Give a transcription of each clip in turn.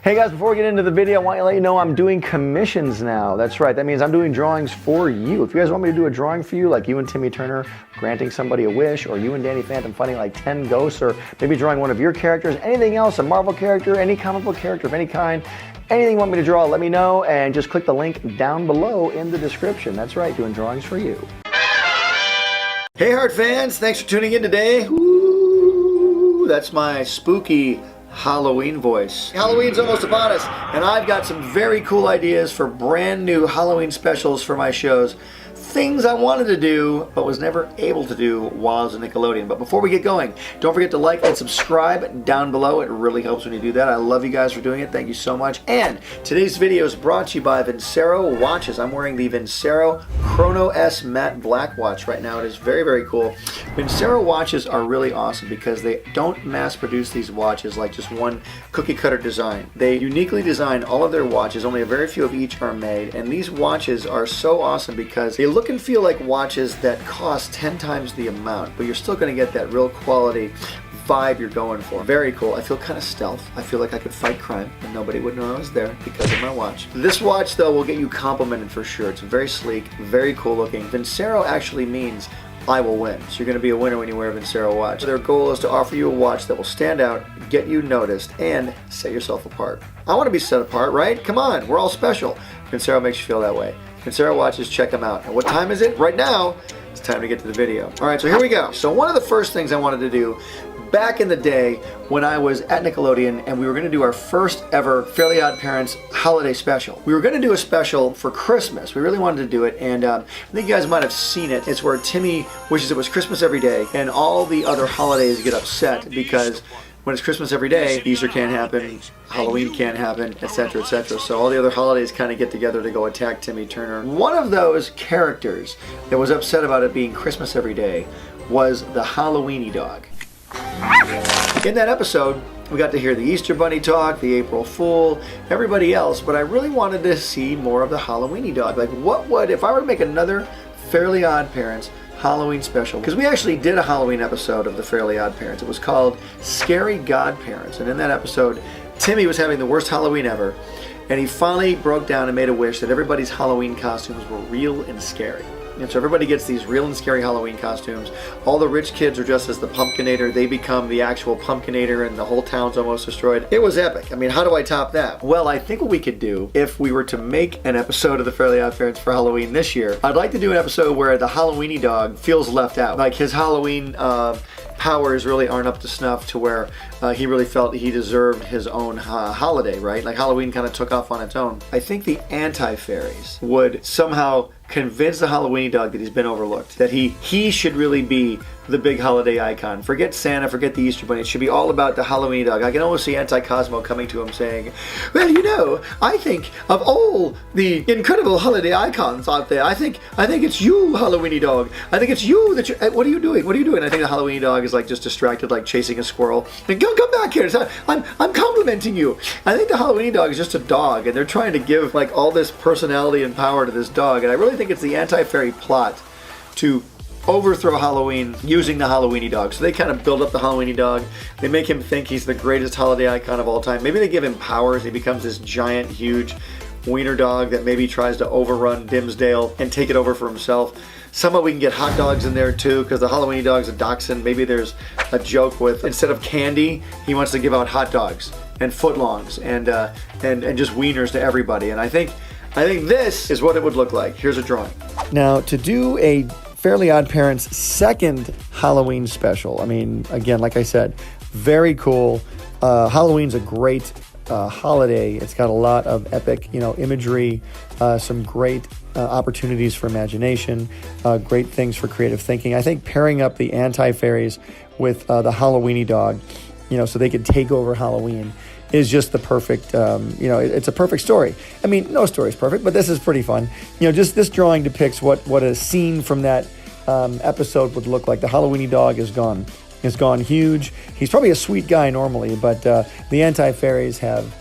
Hey guys, before we get into the video, I want to let you know I'm doing commissions now. That's right, that means I'm doing drawings for you. If you guys want me to do a drawing for you, like you and Timmy Turner granting somebody a wish, or you and Danny Phantom fighting like 10 ghosts, or maybe drawing one of your characters, anything else, a Marvel character, any comic book character of any kind, anything you want me to draw, let me know, and just click the link down below in the description. That's right, doing drawings for you. Hey Heart fans, thanks for tuning in today. Ooh, that's my spooky Halloween voice. Halloween's almost upon us, and I've got some very cool ideas for brand new Halloween specials for my shows. Things I wanted to do, but was never able to do while I was at Nickelodeon. But before we get going, don't forget to like and subscribe down below. It really helps when you do that. I love you guys for doing it. Thank you so much. And today's video is brought to you by Vincero watches. I'm wearing the Vincero Chrono S Matte Black watch right now. It is very, very cool. Vincero watches are really awesome because they don't mass produce these watches like just one cookie cutter design. They uniquely design all of their watches. Only a very few of each are made. And these watches are so awesome because they look and feel like watches that cost 10 times the amount, but you're still going to get that real quality vibe you're going for. Very cool. I feel kind of stealth. I feel like I could fight crime and nobody would know I was there because of my watch. This watch though will get you complimented for sure. It's very sleek, very cool looking. Vincero actually means I will win. So you're going to be a winner when you wear a Vincero watch. Their goal is to offer you a watch that will stand out, get you noticed, and set yourself apart. I want to be set apart, right? Come on, we're all special. Vincero makes you feel that way. Vincero watches, check them out. And what time is it? Right now, it's time to get to the video. All right, so here we go. So one of the first things I wanted to do back in the day when I was at Nickelodeon and we were going to do our first ever Fairly OddParents holiday special. We were going to do a special for Christmas. We really wanted to do it, and I think you guys might have seen it. It's where Timmy wishes it was Christmas every day and all the other holidays get upset because when it's Christmas every day, Easter can't happen, Halloween can't happen, etc., etc. So all the other holidays kind of get together to go attack Timmy Turner. One of those characters that was upset about it being Christmas every day was the Halloweeny dog. In that episode, we got to hear the Easter Bunny talk, the April Fool, everybody else, but I really wanted to see more of the Halloweeny dog. Like, what would, if I were to make another Fairly OddParents Halloween special, because we actually did a Halloween episode of the Fairly OddParents. It was called Scary Godparents, and in that episode, Timmy was having the worst Halloween ever, and he finally broke down and made a wish that everybody's Halloween costumes were real and scary. And so everybody gets these real and scary Halloween costumes. All the rich kids are dressed as the Pumpkinator. They become the actual Pumpkinator and the whole town's almost destroyed. It was epic. I mean, how do I top that? Well, I think what we could do if we were to make an episode of the Fairly OddParents for Halloween this year, I'd like to do an episode where the Halloweeny dog feels left out. Like his Halloween powers really aren't up to snuff to where he really felt he deserved his own holiday, right? Like Halloween kind of took off on its own. I think the anti-fairies would somehow convince the Halloweeny dog that he's been overlooked, that he should really be the big holiday icon. Forget Santa, forget the Easter Bunny. It should be all about the Halloweeny dog. I can almost see Anti-Cosmo coming to him saying, well, you know, I think of all the incredible holiday icons out there, I think it's you, Halloweeny dog. I think it's you that you, what are you doing? What are you doing? I think the Halloweeny dog is like just distracted, like chasing a squirrel. And come back here. I'm complimenting you. I think the Halloweeny dog is just a dog, and they're trying to give like all this personality and power to this dog. And I really think it's the anti-fairy plot to overthrow Halloween using the Halloweeny dog. So they kind of build up the Halloweeny dog. They make him think he's the greatest holiday icon of all time. Maybe they give him powers. He becomes this giant, huge wiener dog that maybe tries to overrun Dimsdale and take it over for himself. Somehow we can get hot dogs in there too, because the Halloweeny dog's a dachshund. Maybe there's a joke with, instead of candy, he wants to give out hot dogs and footlongs and just wieners to everybody. And I think this is what it would look like. Here's a drawing. Now, to do a Fairly OddParents second Halloween special, I mean, again, like I said, very cool. Halloween's a great holiday. It's got a lot of epic, imagery, some great opportunities for imagination, great things for creative thinking. I think pairing up the anti-fairies with the Halloweeny dog, so they could take over Halloween, is just the perfect, it's a perfect story. I mean, no story is perfect, but this is pretty fun. Just this drawing depicts what a scene from that episode would look like. The Halloweeny dog is gone. He's gone huge. He's probably a sweet guy normally, but the anti-fairies have,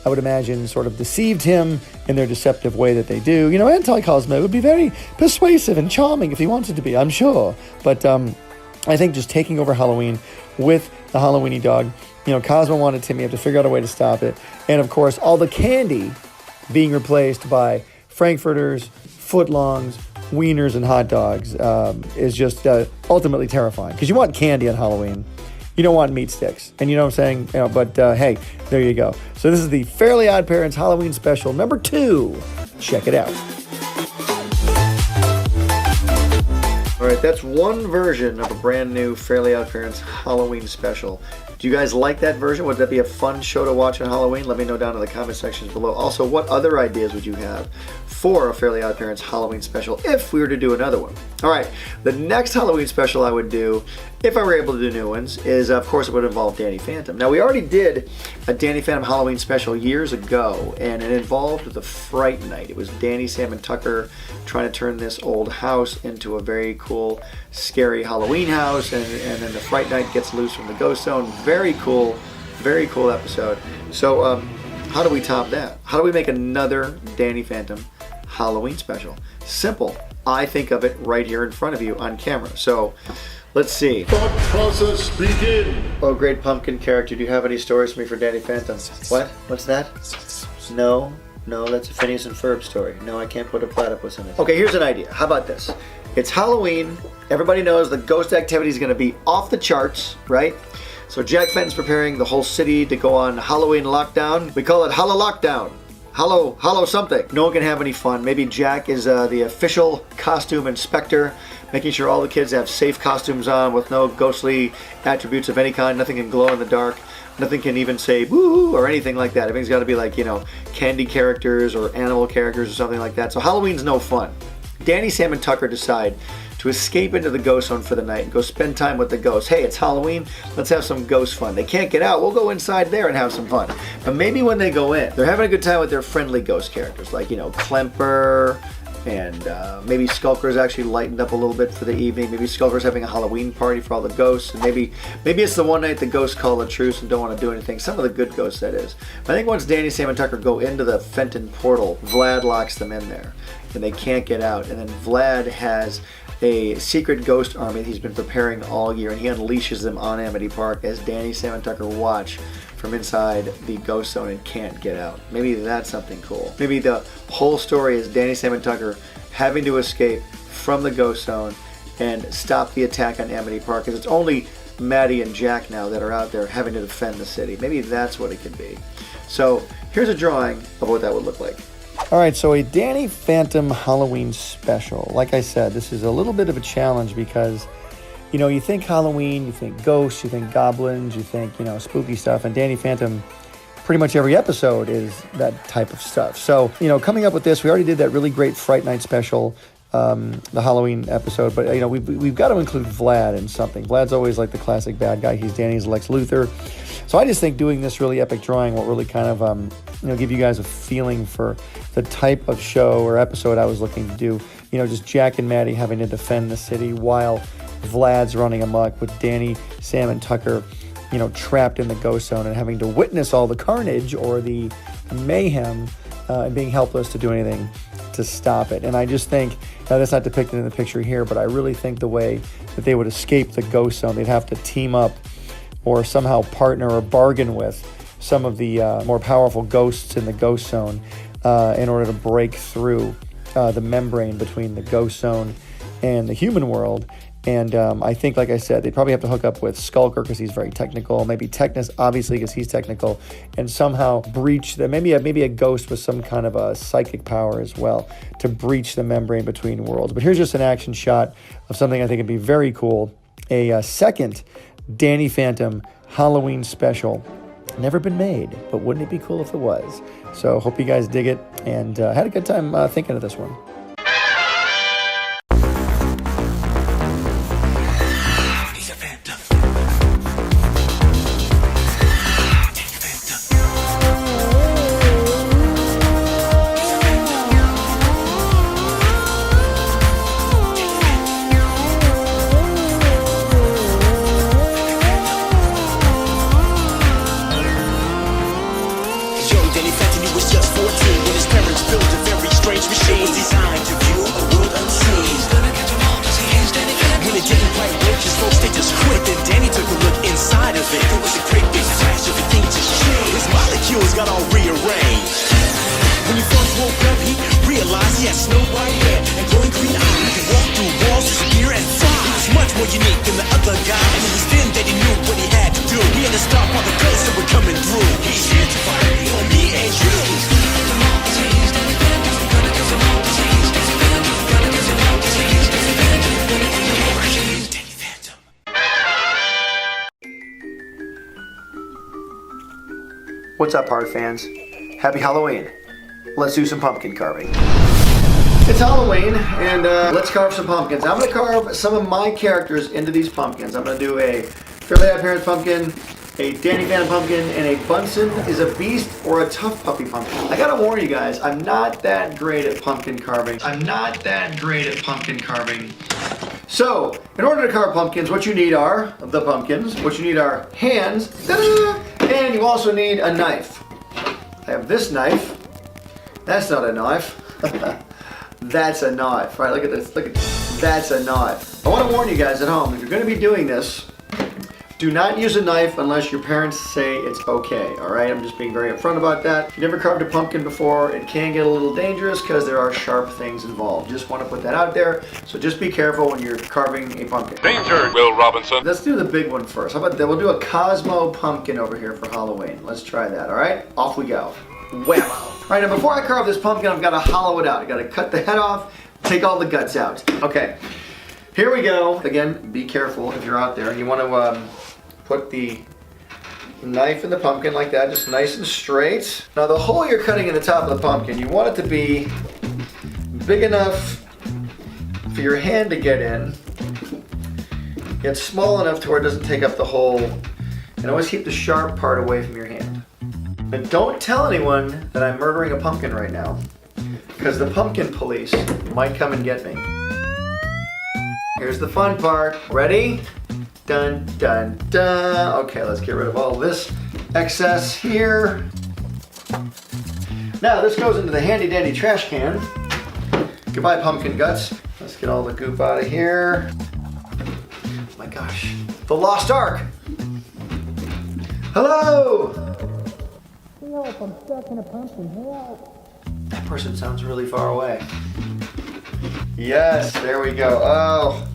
I would imagine, sort of deceived him in their deceptive way that they do. Anti-Cosmo would be very persuasive and charming if he wanted to be, I'm sure. But I think just taking over Halloween with the Halloweeny dog Cosmo wanted Timmy. You have to figure out a way to stop it. And, of course, all the candy being replaced by Frankfurters, footlongs, wieners, and hot dogs is just ultimately terrifying. Because you want candy on Halloween. You don't want meat sticks. And you know what I'm saying? But hey, there you go. So this is the Fairly Odd Parents Halloween Special number 2. Check it out. All right, that's one version of a brand new Fairly Odd Parents Halloween Special. Do you guys like that version? Would that be a fun show to watch on Halloween? Let me know down in the comment sections below. Also, what other ideas would you have for a Fairly Odd Parents Halloween special if we were to do another one? All right, the next Halloween special I would do, if I were able to do new ones, is of course it would involve Danny Phantom. Now we already did a Danny Phantom Halloween special years ago, and it involved the Fright Night. It was Danny, Sam, and Tucker trying to turn this old house into a very cool, scary Halloween house, and then the Fright Night gets loose from the ghost zone. Very cool episode. So how do we top that? How do we make another Danny Phantom Halloween special? Simple. I think of it right here in front of you on camera. So let's see. Thought process begin. Oh, great pumpkin character. Do you have any stories for me for Danny Phantom? What? What's that? No, that's a Phineas and Ferb story. No, I can't put a platypus in it. Okay, here's an idea. How about this? It's Halloween. Everybody knows the ghost activity is going to be off the charts, right? So Jack Fenton's preparing the whole city to go on Halloween lockdown. We call it Hallow Lockdown. Hallow something. No one can have any fun. Maybe Jack is the official costume inspector, making sure all the kids have safe costumes on with no ghostly attributes of any kind. Nothing can glow in the dark. Nothing can even say boo or anything like that. Everything's got to be like, candy characters or animal characters or something like that. So Halloween's no fun. Danny, Sam, and Tucker decide to escape into the ghost zone for the night and go spend time with the ghosts. Hey, it's Halloween, let's have some ghost fun. They can't get out, we'll go inside there and have some fun. But maybe when they go in, they're having a good time with their friendly ghost characters, like, Klemper, and maybe Skulker's actually lightened up a little bit for the evening. Maybe Skulker's having a Halloween party for all the ghosts, and maybe it's the one night the ghosts call a truce and don't want to do anything. Some of the good ghosts, that is. But I think once Danny, Sam, and Tucker go into the Fenton portal, Vlad locks them in there, and they can't get out. And then Vlad has a secret ghost army that he's been preparing all year, and he unleashes them on Amity Park as Danny, Sam, and Tucker watch from inside the ghost zone and can't get out. Maybe that's something cool. Maybe the whole story is Danny, Sam, and Tucker having to escape from the ghost zone and stop the attack on Amity Park, because it's only Maddie and Jack now that are out there having to defend the city. Maybe that's what it could be. So here's a drawing of what that would look like. All right, so a Danny Phantom Halloween special. Like I said, this is a little bit of a challenge because, you think Halloween, you think ghosts, you think goblins, you think, spooky stuff. And Danny Phantom, pretty much every episode is that type of stuff. So, coming up with this, we already did that really great Fright Night special, the Halloween episode. But, we've got to include Vlad in something. Vlad's always like the classic bad guy. He's Danny's Lex Luthor. So I just think doing this really epic drawing will really kind of, give you guys a feeling for the type of show or episode I was looking to do. Just Jack and Maddie having to defend the city while Vlad's running amok with Danny, Sam, and Tucker, trapped in the ghost zone and having to witness all the carnage or the mayhem and being helpless to do anything to stop it. And I just think, now that's not depicted in the picture here, but I really think the way that they would escape the ghost zone, they'd have to team up or somehow partner or bargain with some of the more powerful ghosts in the ghost zone in order to break through the membrane between the ghost zone and the human world. And I think, like I said, they'd probably have to hook up with Skulker because he's very technical, maybe Technus, obviously, because he's technical, and somehow breach the, maybe a ghost with some kind of a psychic power as well to breach the membrane between worlds. But here's just an action shot of something I think would be very cool, a second Danny Phantom Halloween special. Never been made, but wouldn't it be cool if it was? So hope you guys dig it, and had a good time thinking of this one. Folks, they just quit. Then Danny took a look inside of it. It was a great big flash. yours got all rearranged. When you first woke up, he realized he had Snow White hair and glowing green eyes. He could walk through walls, disappear, and fly. He was much more unique than the other guy, and it was then that he knew what he had to do. He had to stop all the ghosts that were coming through. He's here to fight for me and you. What's up, Heart fans? Happy Halloween. Let's do some pumpkin carving. It's Halloween, and let's carve some pumpkins. I'm going to carve some of my characters into these pumpkins. I'm going to do a Fairly OddParents pumpkin, a Danny Phantom pumpkin, and a Bunsen is a beast or a TUFF Puppy pumpkin. I gotta warn you guys, I'm not that great at pumpkin carving. So, in order to carve pumpkins, what you need are the pumpkins. What you need are hands, ta-da! And you also need a knife. I have this knife. That's not a knife. That's a knife. Right, look at this. Look at this. That's a knife. I want to warn you guys at home, if you're going to be doing this, do not use a knife unless your parents say it's okay, alright? I'm just being very upfront about that. If you've never carved a pumpkin before, it can get a little dangerous because there are sharp things involved. Just want to put that out there, so just be careful when you're carving a pumpkin. Danger, Will Robinson. Let's do the big one first. How about that? We'll do a Cosmo pumpkin over here for Halloween. Let's try that, alright? Off we go. Whammo. Alright, now before I carve this pumpkin, I've got to hollow it out. I've got to cut the head off, take all the guts out. Okay, here we go. Again, be careful if you're out there. You want to put the knife in the pumpkin like that, just nice and straight. Now the hole you're cutting in the top of the pumpkin, you want it to be big enough for your hand to get in, yet small enough to where it doesn't take up the whole, and always keep the sharp part away from your hand. And don't tell anyone that I'm murdering a pumpkin right now, because the pumpkin police might come and get me. Here's the fun part. Ready? Dun, dun, dun. Okay, let's get rid of all this excess here. Now this goes into the handy dandy trash can. Goodbye, pumpkin guts. Let's get all the goop out of here. Oh my gosh, the Lost Ark. Hello. Help, I'm stuck in a pumpkin, help. That person sounds really far away. Yes, there we go. Oh.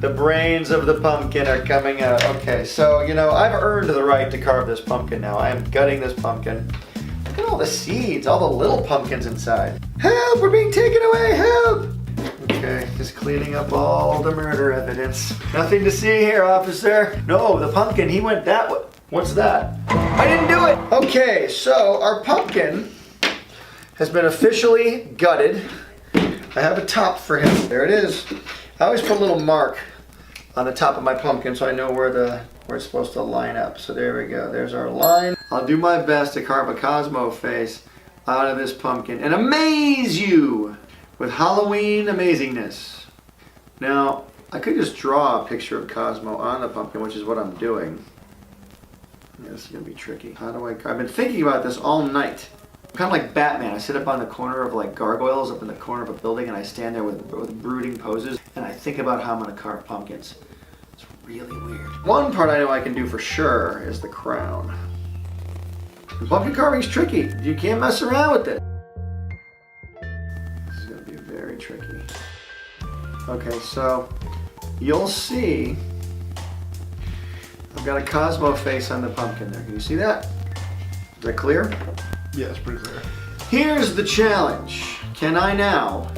The brains of the pumpkin are coming out. Okay, so, you know, I've earned the right to carve this pumpkin now. I am gutting this pumpkin. Look at all the seeds, all the little pumpkins inside. Help, we're being taken away, help! Okay, just cleaning up all the murder evidence. Nothing to see here, officer. No, the pumpkin, he went that way. What's that? I didn't do it! Okay, so our pumpkin has been officially gutted. I have a top for him. There it is. I always put a little mark on the top of my pumpkin so I know where it's supposed to line up. So there we go. There's our line. I'll do my best to carve a Cosmo face out of this pumpkin and amaze you with Halloween amazingness. Now, I could just draw a picture of Cosmo on the pumpkin, which is what I'm doing. Yeah, this is going to be tricky. How do I carve? I've been thinking about this all night. Kind of like Batman. I sit up on the corner of like gargoyles up in the corner of a building and I stand there with brooding poses and I think about how I'm going to carve pumpkins. It's really weird. One part I know I can do for sure is the crown. And pumpkin carving is tricky. You can't mess around with it. This is going to be very tricky. Okay, so you'll see I've got a Cosmo face on the pumpkin there. Can you see that? Is that clear? Yeah, it's pretty clear. Here's the challenge. Can I now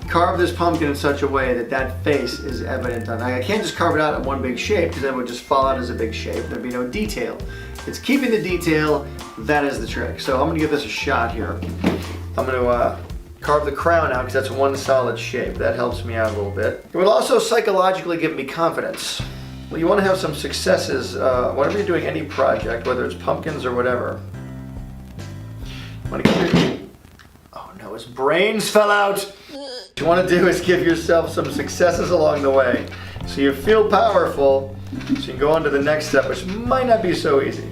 carve this pumpkin in such a way that that face is evident on it? I can't just carve it out in one big shape because then it would just fall out as a big shape. There'd be no detail. It's keeping the detail, that is the trick. So I'm gonna give this a shot here. I'm gonna carve the crown out because that's one solid shape. That helps me out a little bit. It will also psychologically give me confidence. Well, you wanna have some successes whenever you're doing any project, whether it's pumpkins or whatever. Oh no, his brains fell out. What you want to do is give yourself some successes along the way. So you feel powerful, so you can go on to the next step, which might not be so easy.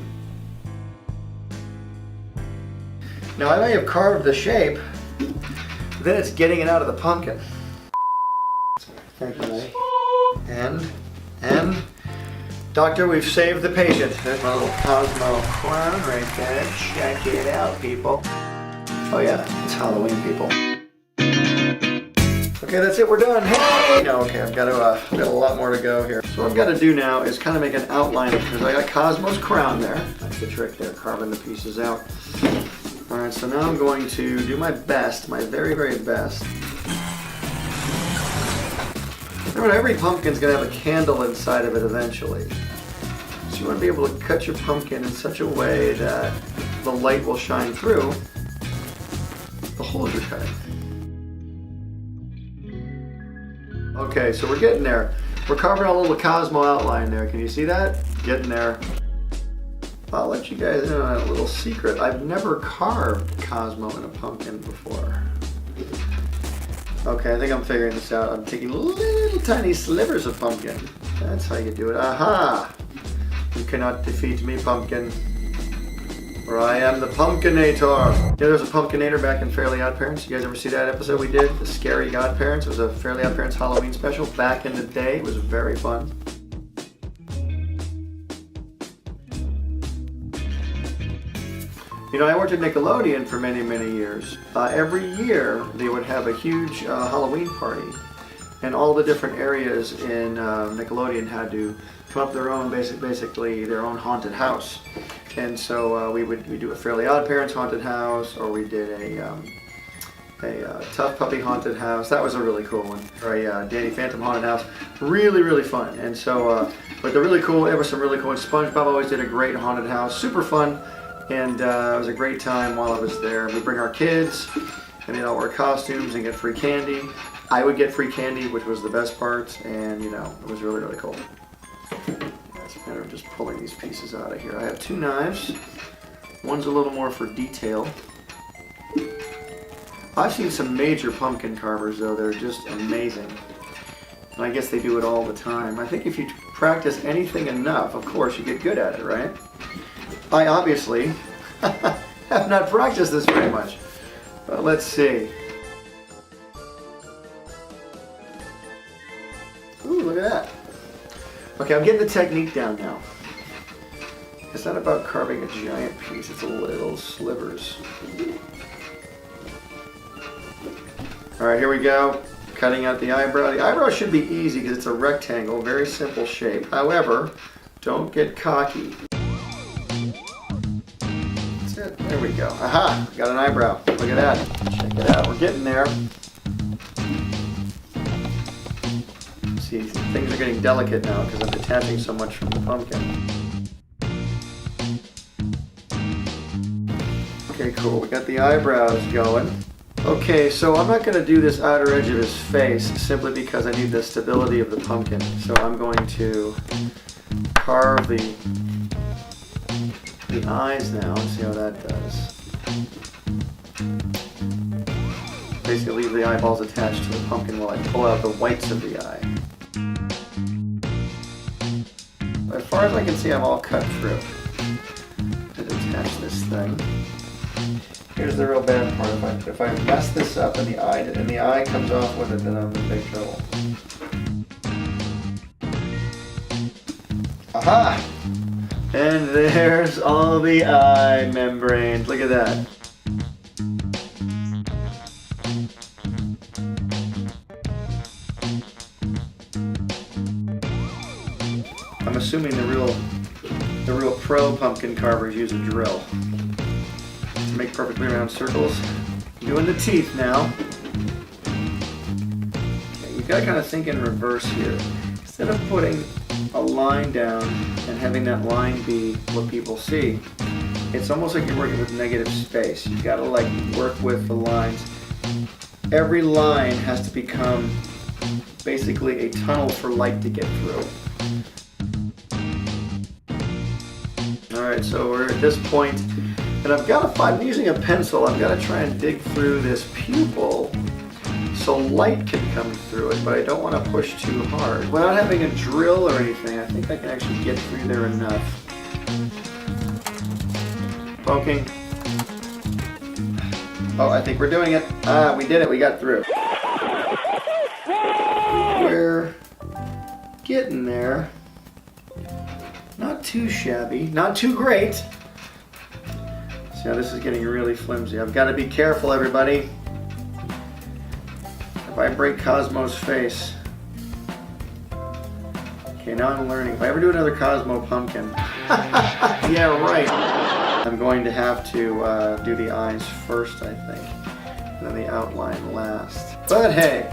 Now I may have carved the shape, but then it's getting it out of the pumpkin. Thank you, May. And Doctor, we've saved the patient. There's my little Cosmo crown right there. Check it out, people. Oh yeah, it's Halloween, people. Okay, that's it, we're done. Hey! No, okay, I've got a lot more to go here. So what I've got to do now is kind of make an outline because I got Cosmo's crown there. That's the trick there, carving the pieces out. All right, so now I'm going to do my best, my very, very best. Remember, every pumpkin's gonna have a candle inside of it eventually. So you want to be able to cut your pumpkin in such a way that the light will shine through the holes you're cutting. Okay, so we're getting there. We're carving a little Cosmo outline there. Can you see that? Getting there. I'll let you guys in on a little secret. I've never carved Cosmo in a pumpkin before. Okay, I think I'm figuring this out. I'm taking little tiny slivers of pumpkin. That's how you do it. Aha! You cannot defeat me, pumpkin. For I am the Pumpkinator. Yeah, there was a Pumpkinator back in Fairly OddParents. You guys ever see that episode we did? The Scary Godparents. It was a Fairly OddParents Halloween special back in the day. It was very fun. You know, I worked at Nickelodeon for many, many years. Every year they would have a huge Halloween party, and all the different areas in Nickelodeon had to come up with their own, basically their own haunted house. And so we do a Fairly OddParents haunted house, or we did a TUFF Puppy haunted house. That was a really cool one. Or a Danny Phantom haunted house. Really, really fun. And so, but they're really cool. There were some really cool ones. SpongeBob always did a great haunted house. Super fun. And it was a great time while I was there. We bring our kids, and they'd all wear costumes and get free candy. I would get free candy, which was the best part, and you know, it was really, really cool. It's a matter of just pulling these pieces out of here. I have two knives. One's a little more for detail. I've seen some major pumpkin carvers though, they're just amazing. And I guess they do it all the time. I think if you practice anything enough, of course, you get good at it, right? I obviously have not practiced this very much, but let's see. Ooh, look at that. Okay, I'm getting the technique down now. It's not about carving a giant piece, it's a little slivers. All right, here we go. Cutting out the eyebrow. The eyebrow should be easy because it's a rectangle, very simple shape. However, don't get cocky. There we go. Aha! Got an eyebrow. Look at that. Check it out. We're getting there. See, things are getting delicate now because I'm detaching so much from the pumpkin. Okay, cool. We got the eyebrows going. Okay, so I'm not going to do this outer edge of his face simply because I need the stability of the pumpkin. So I'm going to carve the eyes now and see how that does. Basically leave the eyeballs attached to the pumpkin while I pull out the whites of the eye. As far as I can see, I'm all cut through. To detach this thing. Here's the real bad part. If I mess this up and the eye comes off with it, then I'm in big trouble. Aha! And there's all the eye membranes. Look at that. I'm assuming the real pro pumpkin carvers use a drill to make perfectly round circles. Doing the teeth now. Okay, you've got to kind of think in reverse here. Instead of putting a line down and having that line be what people see, it's almost like you're working with negative space. You've got to like work with the lines. Every line has to become basically a tunnel for light to get through. Alright, so we're at this point, and I'm using a pencil, I've got to try and dig through this pupil so light can come through it, but I don't want to push too hard. Without having a drill or anything, I think I can actually get through there enough. Poking. Oh, I think we're doing it. Ah, we did it, we got through. We're getting there. not too shabby, not too great. See how this is getting really flimsy. I've got to be careful, everybody. If I break Cosmo's face. Okay, now I'm learning. If I ever do another Cosmo pumpkin, yeah, right. I'm going to have to do the eyes first, I think, and then the outline last. But hey,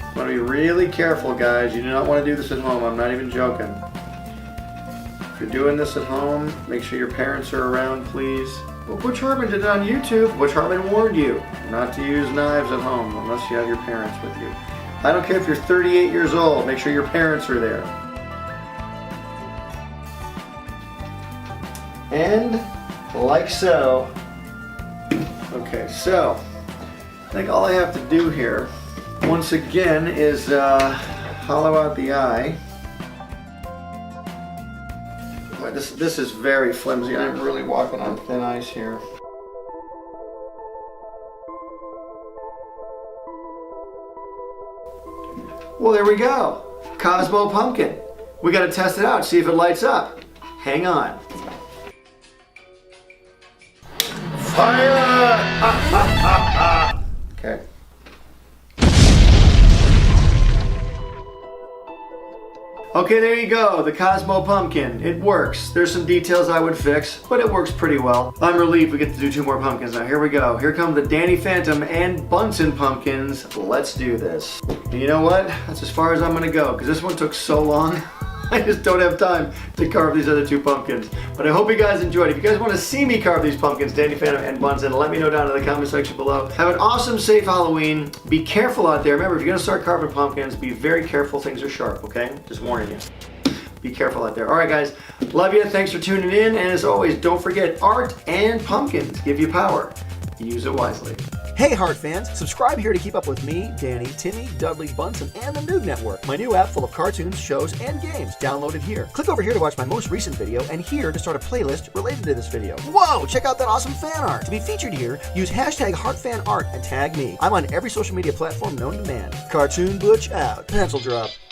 I want to be really careful, guys. You do not want to do this at home. I'm not even joking. If you're doing this at home, make sure your parents are around, please. Well, Butch Hartman did it on YouTube. Butch Hartman warned you not to use knives at home unless you have your parents with you. I don't care if you're 38 years old, make sure your parents are there. And like so. Okay, so I think all I have to do here, once again, is hollow out the eye. Boy, this is very flimsy. I'm really walking on thin ice here. Well, there we go. Cosmo pumpkin. We got to test it out, see if it lights up. Hang on. Fire! Okay. Okay, there you go, the Cosmo pumpkin. It works. There's some details I would fix, but it works pretty well. I'm relieved we get to do 2 more pumpkins now. Here we go. Here come the Danny Phantom and Bunsen pumpkins. Let's do this. And you know what? That's as far as I'm gonna go, because this one took so long. I just don't have time to carve these other 2 pumpkins. But I hope you guys enjoyed. If you guys want to see me carve these pumpkins, Danny Phantom and Bunsen, let me know down in the comment section below. Have an awesome, safe Halloween. Be careful out there. Remember, if you're going to start carving pumpkins, be very careful. Things are sharp, okay? Just warning you. Be careful out there. All right, guys. Love you. Thanks for tuning in. And as always, don't forget, art and pumpkins give you power. Use it wisely. Hey Heart fans, subscribe here to keep up with me, Danny, Timmy, Dudley, Bunsen, and the NOOG Network, my new app full of cartoons, shows, and games. Download it here. Click over here to watch my most recent video, and here to start a playlist related to this video. Whoa, check out that awesome fan art. To be featured here, use hashtag HeartFanArt and tag me. I'm on every social media platform known to man. Cartoon Butch out. Pencil drop.